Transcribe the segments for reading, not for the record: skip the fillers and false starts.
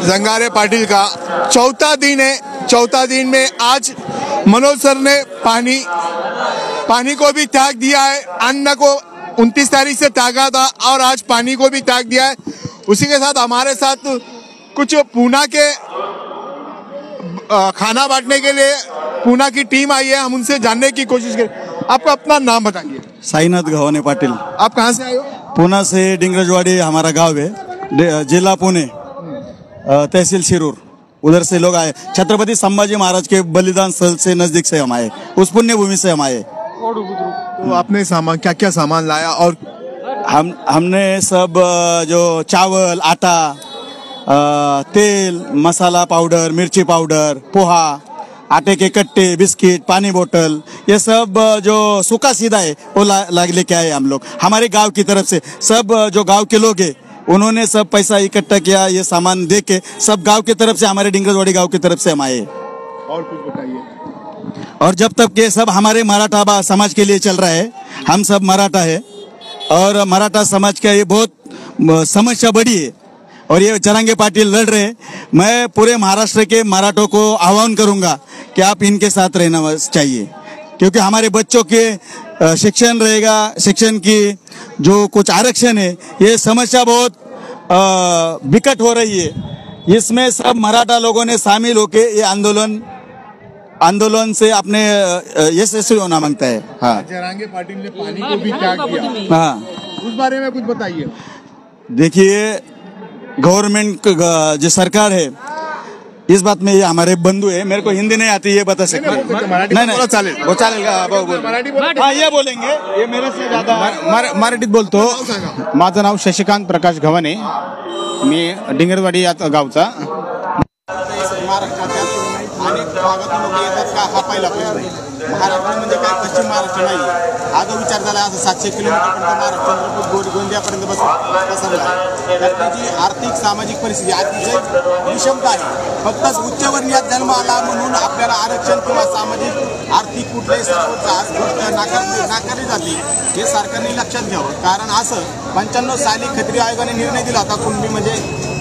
जंगारे पाटिल का चौथा दिन है। चौथा दिन में आज मनोज सर ने पानी को भी त्याग दिया है। अन्न को 29 तारीख से त्यागा था और आज पानी को भी त्याग दिया है। उसी के साथ हमारे साथ कुछ पूना के खाना बांटने के लिए पूना की टीम आई है। हम उनसे जानने की कोशिश करें। आपका अपना नाम बताइए। साईनाथ गव्हाणे पाटिल। आप कहाँ से आए हो? पूना से डिंगरजवाड़ी हमारा गांव है, जिला पुणे, तहसील शिरूर, उधर से लोग आए। छत्रपति संभाजी महाराज के बलिदान स्थल से नजदीक से हम आए, उस पुण्य भूमि से हम आए। तो आपने सामान क्या क्या सामान लाया? और हमने सब जो चावल, आटा, तेल, मसाला पाउडर, मिर्ची पाउडर, पोहा, आटे के कट्टे, बिस्किट, पानी बोतल, ये सब जो सूखा सीधा है वो लेके आए हम लोग हमारे गांव की तरफ से। सब जो गांव के लोग हैं उन्होंने सब पैसा इकट्ठा किया, ये सामान दे के सब गांव की तरफ से, हमारे डिंगरजवाड़ी गांव की तरफ से हम आए। और कुछ बताइए। और जब तक ये सब हमारे मराठा समाज के लिए चल रहा है, हम सब मराठा है और मराठा समाज का ये बहुत समस्या बड़ी है और ये जरांगे पाटिल लड़ रहे हैं। मैं पूरे महाराष्ट्र के मराठों को आह्वान करूंगा कि आप इनके साथ रहना चाहिए, क्योंकि हमारे बच्चों के शिक्षण रहेगा, शिक्षण की जो कुछ आरक्षण है, ये समस्या बहुत विकट हो रही है। इसमें सब मराठा लोगों ने शामिल होके ये आंदोलन से अपने यशस्वी होना मांगता है। हाँ, जरांगे पाटिल ने पानी को भी त्याग दिया। हाँ, उस बारे में कुछ बताइए। देखिए, गवर्नमेंट जो सरकार है, इस बात में ये हमारे बंधु है। मेरे को हिंदी नहीं आती, ये बता सकते नहीं चालेल, वो चालेल। हाँ, ये बोलेंगे, ये मेरे से ज्यादा मराठीत बोलतो। माझं नाव शशिकांत प्रकाश गव्हाणे, मी डिंगरवाडी या गावचा। महाराष्ट्राच्या अनेक भागातून लोक येतात का, हा पहिला प्रश्न। महाराष्ट्र म्हणजे काय पश्चिम महाराष्ट्र नाही। हा जो विचार झाला, 700 किलोमीटरपर्यंत महाराष्ट्र गोंदियापर्यंत पसरला। त्याची आर्थिक सामाजिक परिस्थिती अतिशय विषमता आहे। फक्त उच्चवर्णीयात जन्म आला म्हणून आपल्याला आरक्षण किंवा सामाजिक आर्थिक कुठल्याही सर्वोच्च गोष्ट नाकारली जाते, हे सरकारने लक्षात घ्यावं। कारण असं 95 साली खत्री आयोगाने निर्णय दिला होता,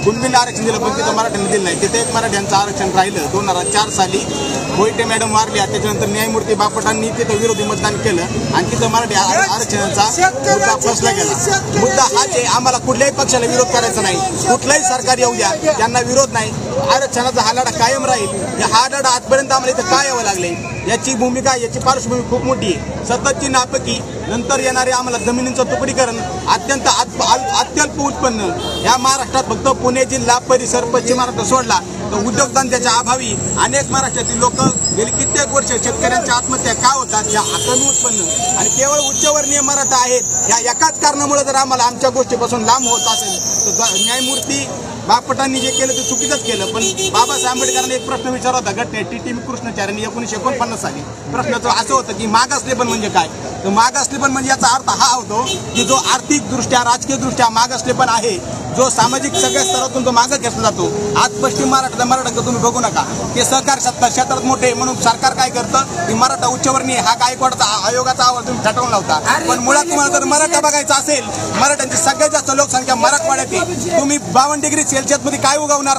कुणबीला आरक्षण दिलं, पण तिथं मराठ्यांनी दिलं नाही। तिथे एक मराठ्यांचं आरक्षण राहिलं। 2004 साली मोहिते मॅडम वारल्या, त्याच्यानंतर न्यायमूर्ती बापटांनी तिथं विरोधी मतदान केलं आणि तिथं मराठी आरक्षणाचा मुद्दा फसला गेला। मुद्दा हाच आहे, आम्हाला कुठल्याही पक्षाला विरोध करायचा नाही, कुठलाही सरकार येऊ द्या, त्यांना विरोध नाही। आरक्षणाचा हा लढा कायम राहील। हा लढा आजपर्यंत आम्हाला इथं काय यावं लागले, याची भूमिका, याची पार्श्वभूमी खूप मोठी आहे। सततची नापकी, नंतर येणारे आम्हाला जमिनींचं तुकडीकरण, अत्यल्प उत्पन्न। या महाराष्ट्रात फक्त पुणे जिल्हा परिसर पश्चिम महाराष्ट्र सोडला तर उद्योगधंद्याच्या अभावी अनेक महाराष्ट्रातील लोक गेली कित्येक वर्ष शेतकऱ्यांच्या आत्महत्या का होतात, या कमी उत्पन्न आणि केवळ उच्चवर्णीय मराठा आहेत, या एकाच कारणामुळे जर आम्हाला आमच्या गोष्टीपासून लांब होत असेल तर न्यायमूर्ती बापटांनी जे केलं ते चुकीचंच केलं। पण बाबासाहेब आंबेडकरांनी एक प्रश्न विचारला होता घटनेत, टी कृष्णाचार्यांनी 1949 साली। प्रश्नाचं असं होतं की मागासलेपण म्हणजे काय, तर मागासलेपण म्हणजे याचा अर्थ हा होतो की जो आर्थिकदृष्ट्या, राजकीयदृष्ट्या मागासलेपण आहे, जो सामाजिक सगळ्या स्तरातून तो मागं घेतला जातो। आज पश्चिम मराठा तुम्ही बघू नका, ते सहकार क्षेत्रात मोठे म्हणून सरकार काय करतं की मराठा उच्चवर्णीय हा गायकवाडचा आयोगाचा अहवाल तुम्ही झटवून लावता। पण मुळात तुम्हाला जर मराठा बघायचा असेल, मराठ्यांची सगळ्यात जास्त लोकसंख्या मराठवाड्यात आहे। तुम्ही 52 डिग्री सेल्सिअस मध्ये काय उगवणार?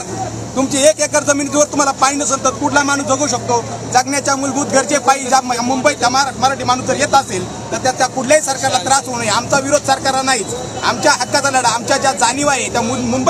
तुमची 1 एकर जमिनीवर तुम्हाला पाणी नसेल तर कुठला माणूस जगू शकतो? जगण्याच्या मूलभूत गरजे पाहिजे मुंबईचा मराठी माणूस जर येत असेल तर त्याचा कुठल्याही सरकारला त्रास होऊ नये। आमचा विरोध सरकारला नाहीच, आमच्या हक्काचा लढा, आमच्या ज्या जाणीवा आहे त्या मुंबई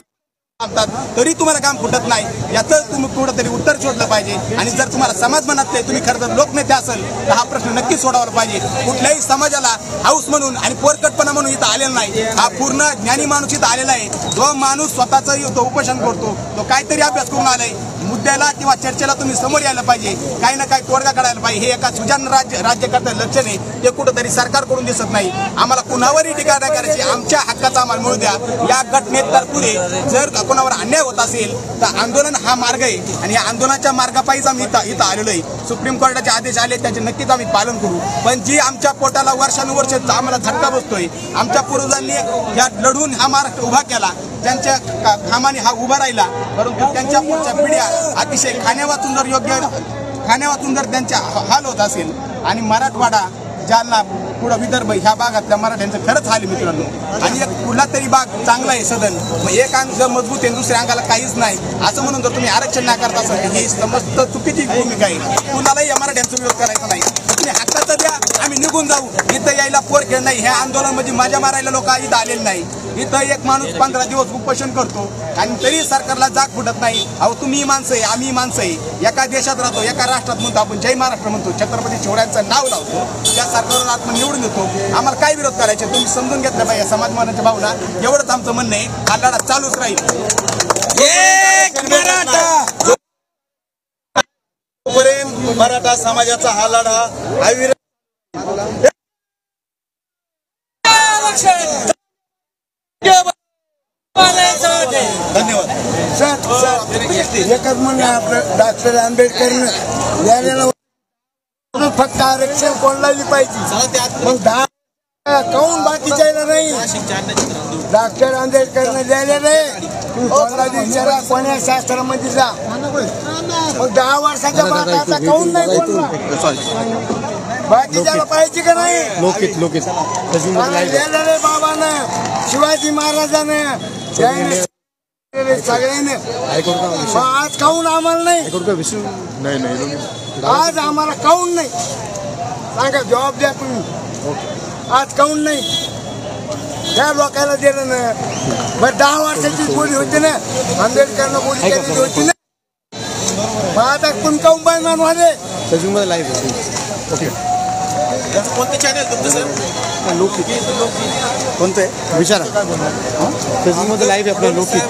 तरी तुम्हाला काम फुटत नाही, याचं तुम्ही कुठंतरी उत्तर शोधलं पाहिजे। आणि जर तुम्हाला समाज म्हणत तुम्ही खरं तर लोकनेते असेल तर हा प्रश्न नक्की सोडवला पाहिजे। कुठल्याही समाजाला हाऊस म्हणून आणि पोरकटपणा म्हणून इथं आलेला नाही, हा पूर्ण ज्ञानी माणूस इथं आलेला आहे। जो माणूस स्वतःचं उपोषण करतो तो काहीतरी अभ्यास करून आलाय, मुद्द्याला किंवा चर्चेला तुम्ही समोर यायला पाहिजे, काही ना काही तोडगा काढायला पाहिजे। हे एका सुजाण राज्यकर्त्याचं लक्षण आहे, ते कुठंतरी सरकारकडून दिसत नाही। आम्हाला कुणावरही टीका नाही करायची, आमच्या हक्काचा आम्हाला मिळू द्या। या घटनेत तरतुदी जर कोणावर अन्याय होत असेल तर आंदोलन हा मार्ग आहे आणि या आंदोलनाच्या मार्गापायीच आम्ही इथं आलेलो आहे। सुप्रीम कोर्टाचे आदेश आले त्याचे नक्कीच आम्ही पालन करू, पण जी आमच्या पोटाला वर्षानुवर्ष आम्हाला झटका बसतोय, आमच्या पूर्वजांनी या लढून हा महाराष्ट्र उभा केला, त्यांच्या कामाने हा उभा राहिला, परंतु त्यांच्या पुढच्या पिढ्या अतिशय खाण्या वाचून जर त्यांच्या हाल होत असेल आणि मराठवाडा जालना पुढं विदर्भ ह्या भागातल्या मराठ्यांचं खरंच हाल आहे मित्रांनो. आणि एक कुठला तरी भाग चांगला आहे सदन, मग एक अंग मजबूत आहे दुसऱ्या अंगाला काहीच नाही असं म्हणून जर तुम्ही आरक्षण नाकारत असाल ही समस्त चुकीची भूमिका आहे. कुणालाही या मराठ्यांचा विरोध करायचा नाही. तुम्ही हक्काचं द्या, आम्ही निघून जाऊ. इथं यायला पोर खेळ नाही. हे आंदोलन म्हणजे माझ्या मारायला लोक इथं आलेले नाही. इथं एक माणूस 15 दिवस उपोषण करतो आणि तरी सरकारला जाग फुटत नाही. अहो तुम्ही माणसं आहे, आम्ही माणसं आहे, एका देशात राहतो, एका राष्ट्रात म्हणतो आपण जय महाराष्ट्र म्हणतो, छत्रपती शिवरायांचं नाव लावतो, त्या सरकारवर आपण निवडून देतो. आम्हाला काय विरोध करायचे तुम्ही समजून घेतलं पाहिजे. समाजमानाच्या भावना एवढंच आमचं म्हणणं आहे. हा लढा चालूच राहील. मराठा समाजाचा हा लढा अविरत धन्यवाद. एकच म्हणणं आपलं डॉक्टर आंबेडकरनं यायला फक्त आरक्षण कोणाला पाहिजे, मग 10 काऊन बाकीच्या नाही. डॉक्टर आंबेडकरनं द्यायला नाही. कोणाला विचारा कोण्या शास्त्रामध्ये जा, मग 10 वर्षाच्या बाद आता काऊन नाही बोलला. बाकीच्याला पाहिजे का नाही. लोकित द्यायला रे बाबानं, शिवाजी महाराजानं, सगळ्यांनी. आज काऊन आम्हाला नाही, आज आम्हाला काऊन नाही सांगा, जबाब द्या तुम्ही. आज काऊन नाही त्या लोकांना दिलं ना. बरं 10 वर्षाची बोली होती ना, आंबेडकरनं बोली केलेली होती ना. मग आता तुम्ही काऊन बायमान वाले. कोणतं चॅनल तुमचं सर? कोणतं आहे विचारा. फेसबुकमध्ये लाईव्ह आहे आपलं लोकित.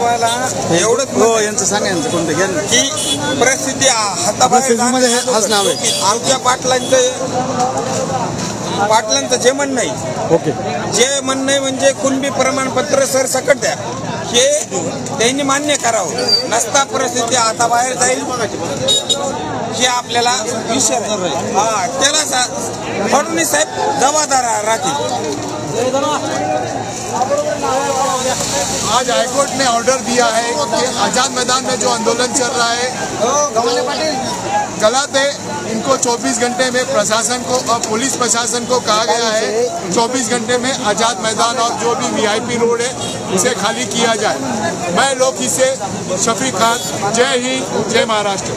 एवढंच हो यांचं सांगा, यांचं कोणतं घ्या की परिस्थिती हाताबाहेर फेसबुकमध्ये हाच नाव आहे. आमच्या पाटलांचं जे म्हणणं आहे, ओके, जे म्हणणं आहे म्हणजे कुणबी प्रमाणपत्र सरसकट द्या, हे त्यांनी मान्य करावं. नसता परिस्थिती हाताबाहेर जाईल हे आपल्याला विषय हा त्याला फडणवीस साहेब जबाबदार राहतील. आज हाईकोर्ट ने ऑर्डर दिया है कि आजाद मैदान में जो आंदोलन चल रहा है गलत है. इनको 24 घंटे में प्रशासन को और पुलिस प्रशासन को कहा गया है 24 घंटे में आजाद मैदान और जो भी VIP रोड है उसे खाली किया जाए. मैं लोकहित से शफीक खान, जय हिंद, जय महाराष्ट्र.